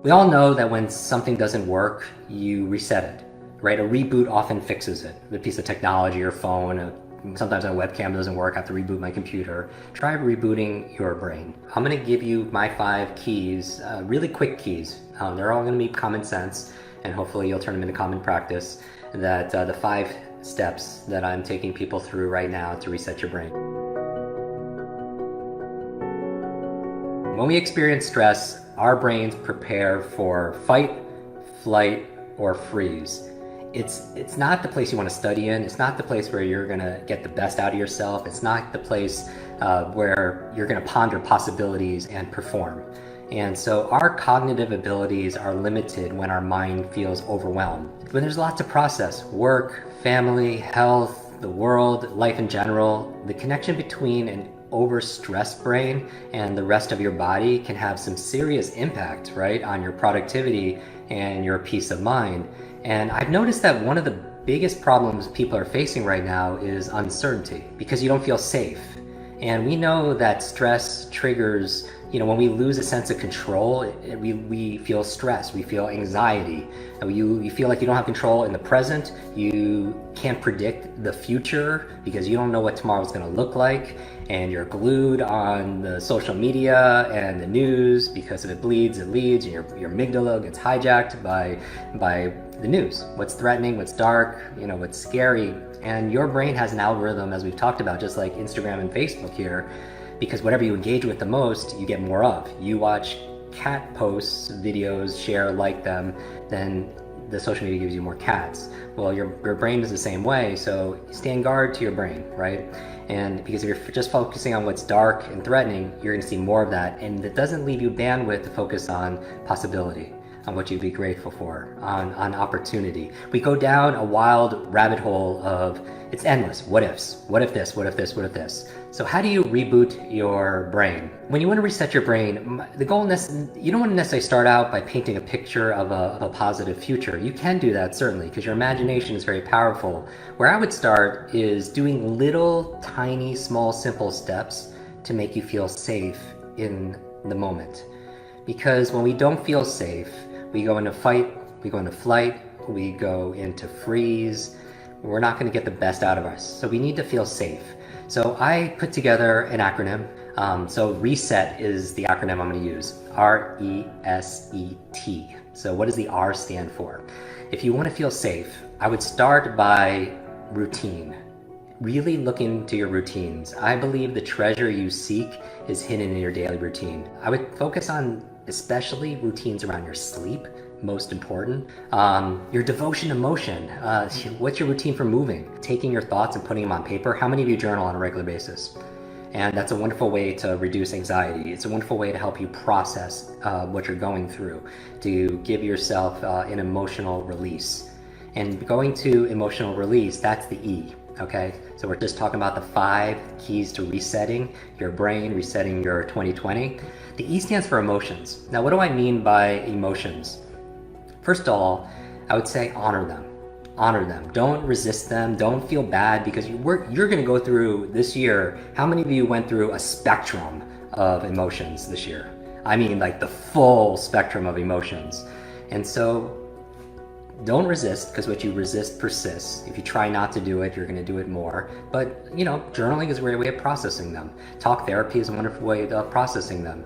We all know that when something doesn't work, you reset it, right? A reboot often fixes it. The piece of technology, your phone, sometimes my webcam doesn't work, I have to reboot my computer. Try rebooting your brain. I'm gonna give you my 5 keys, really quick keys. They're all gonna be common sense, and hopefully you'll turn them into common practice. That the 5 steps that I'm taking people through right now to reset your brain. When we experience stress, our brains prepare for fight, flight, or freeze. It's not the place you want to study in. It's not the place where you're going to get the best out of yourself. It's not the place where you're going to ponder possibilities and perform. And so our cognitive abilities are limited when our mind feels overwhelmed. When there's a lot to process, work, family, health, the world, life in general, the connection between an overstressed brain and the rest of your body can have some serious impact, right, on your productivity and your peace of mind. And I've noticed that one of the biggest problems people are facing right now is uncertainty, because you don't feel safe. And we know that stress triggers, when we lose a sense of control, we feel stress, we feel anxiety. You feel like you don't have control in the present, you can't predict the future because you don't know what tomorrow's gonna look like, and you're glued on the social media and the news because if it bleeds, it leads, and your amygdala gets hijacked by the news. What's threatening, what's dark, what's scary. And your brain has an algorithm, as we've talked about, just like Instagram and Facebook here, because whatever you engage with the most, you get more of. You watch cat posts, videos, share, like them, then the social media gives you more cats. Well, your brain is the same way, so stand guard to your brain, right? And because if you're just focusing on what's dark and threatening, you're gonna see more of that, and it doesn't leave you bandwidth to focus on possibility, on what you'd be grateful for, on opportunity. We go down a wild rabbit hole of, it's endless, what ifs, what if this, what if this, what if this. So how do you reboot your brain? When you want to reset your brain, the goal, you don't want to necessarily start out by painting a picture of a positive future. You can do that, certainly, because your imagination is very powerful. Where I would start is doing little, tiny, small, simple steps to make you feel safe in the moment. Because when we don't feel safe, we go into fight, we go into flight, we go into freeze. We're not going to get the best out of us. So we need to feel safe. So I put together an acronym. So RESET is the acronym I'm going to use. R-E-S-E-T. So what does the R stand for? If you want to feel safe, I would start by routine. Really look into your routines. I believe the treasure you seek is hidden in your daily routine. I would focus on especially routines around your sleep, most important. Your devotion to motion. What's your routine for moving? Taking your thoughts and putting them on paper. How many of you journal on a regular basis? And that's a wonderful way to reduce anxiety. It's a wonderful way to help you process what you're going through, to give yourself an emotional release. And going to emotional release, that's the E. Okay, so we're just talking about the 5 keys to resetting your brain, resetting your 2020. The E stands for emotions. Now, what do I mean by emotions? First of all, I would say honor them. Honor them. Don't resist them. Don't feel bad, because you're going to go through this year. How many of you went through a spectrum of emotions this year? I mean, like the full spectrum of emotions. And so don't resist, because what you resist persists. If you try not to do it, you're going to do it more. But, journaling is a great way of processing them. Talk therapy is a wonderful way of processing them.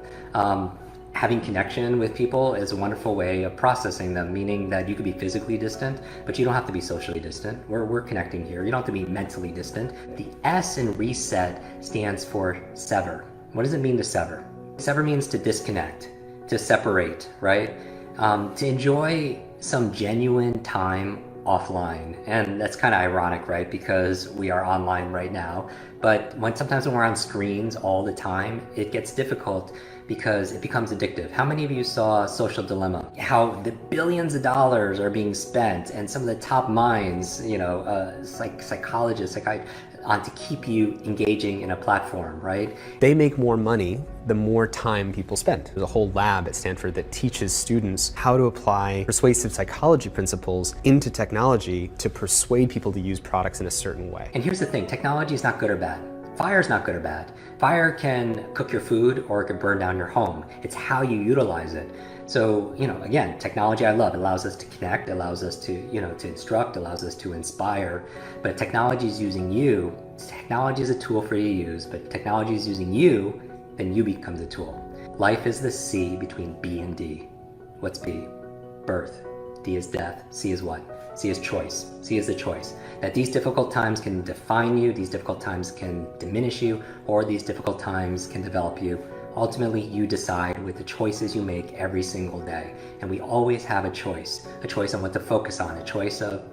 Having connection with people is a wonderful way of processing them, meaning that you could be physically distant, but you don't have to be socially distant. We're connecting here. You don't have to be mentally distant. The S in reset stands for sever. What does it mean to sever? Sever means to disconnect, to separate, right? To enjoy some genuine time offline. And that's kind of ironic, right? Because we are online right now. But sometimes when we're on screens all the time, it gets difficult because it becomes addictive. How many of you saw Social Dilemma? How the billions of dollars are being spent, and some of the top minds, psychologists, on to keep you engaging in a platform, right? They make more money the more time people spend. There's a whole lab at Stanford that teaches students how to apply persuasive psychology principles into technology to persuade people to use products in a certain way. And here's the thing, technology is not good or bad. fire's not good or bad. Fire can cook your food or it can burn down your home. It's how you utilize it. So, again, technology I love. It allows us to connect, it allows us to, to instruct, allows us to inspire. But technology is using you. Technology is a tool for you to use, but technology is using you, then you become the tool. Life is the C between B and D. What's B? Birth. D is death. C is what? C is choice. C is the choice. That these difficult times can define you, these difficult times can diminish you, or these difficult times can develop you. Ultimately, you decide with the choices you make every single day. And we always have a choice on what to focus on, a choice of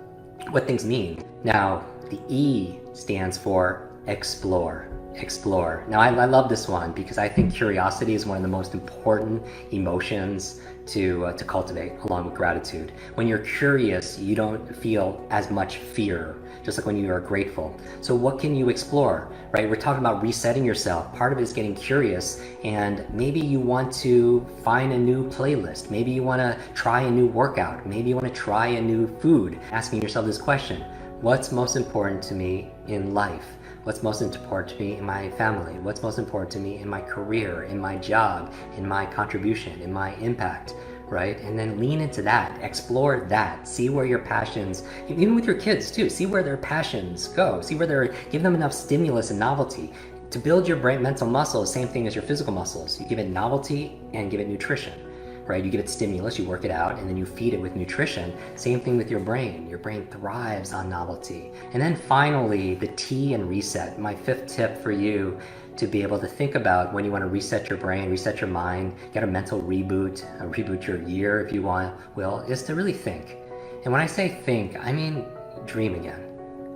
what things mean. Now, the E stands for explore. Explore. Now, I love this one because I think curiosity is one of the most important emotions to cultivate, along with gratitude. When you're curious, you don't feel as much fear, just like when you are grateful. So what can you explore, right? We're talking about resetting yourself. Part of it is getting curious, and maybe you want to find a new playlist. Maybe you want to try a new workout. Maybe you want to try a new food. Asking yourself this question: what's most important to me in life? What's most important to me in my family? What's most important to me in my career, in my job, in my contribution, in my impact, right? And then lean into that, explore that, see where your passions, even with your kids too, see where their passions go, see where give them enough stimulus and novelty. To build your brain mental muscle, same thing as your physical muscles. You give it novelty and give it nutrition. Right? You give it stimulus, you work it out, and then you feed it with nutrition. Same thing with your brain. Your brain thrives on novelty. And then finally, the T in reset. My 5th tip for you to be able to think about when you want to reset your brain, reset your mind, get a mental reboot, reboot your year if you will, is to really think. And when I say think, I mean dream again,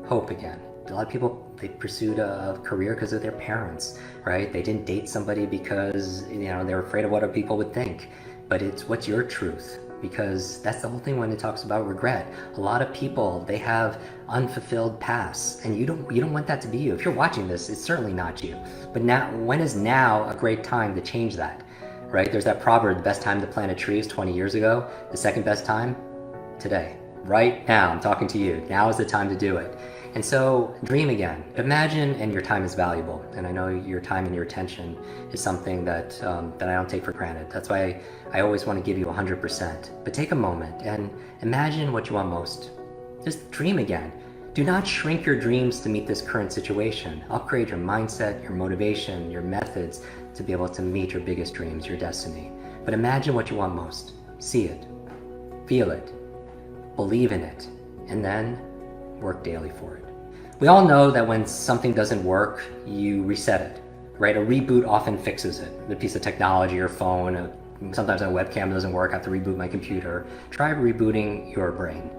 hope again. A lot of people, they pursued a career because of their parents, right? They didn't date somebody because, they're afraid of what other people would think. But it's what's your truth, because that's the whole thing when it talks about regret. A lot of people, they have unfulfilled pasts, and you don't want that to be you. If you're watching this, it's certainly not you. But now, when is now a great time to change that, right? There's that proverb: the best time to plant a tree is 20 years ago. The second best time, today. Right now, I'm talking to you. Now is the time to do it. And so dream again. Imagine, and your time is valuable. And I know your time and your attention is something that I don't take for granted. That's why I always want to give you 100%. But take a moment and imagine what you want most. Just dream again. Do not shrink your dreams to meet this current situation. Upgrade your mindset, your motivation, your methods to be able to meet your biggest dreams, your destiny. But imagine what you want most. See it. Feel it. Believe in it. And then work daily for it. We all know that when something doesn't work, you reset it, right? A reboot often fixes it. A piece of technology, your phone, sometimes a webcam doesn't work, I have to reboot my computer. Try rebooting your brain.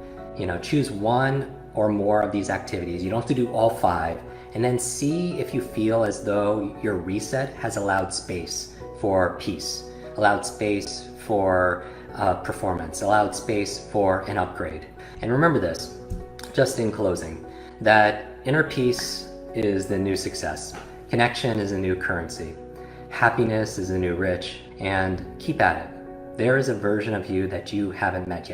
Choose one or more of these activities. You don't have to do all 5. And then see if you feel as though your reset has allowed space for peace, allowed space for performance, allowed space for an upgrade. And remember this, just in closing, that inner peace is the new success. Connection is a new currency. Happiness is a new rich. And keep at it. There is a version of you that you haven't met yet.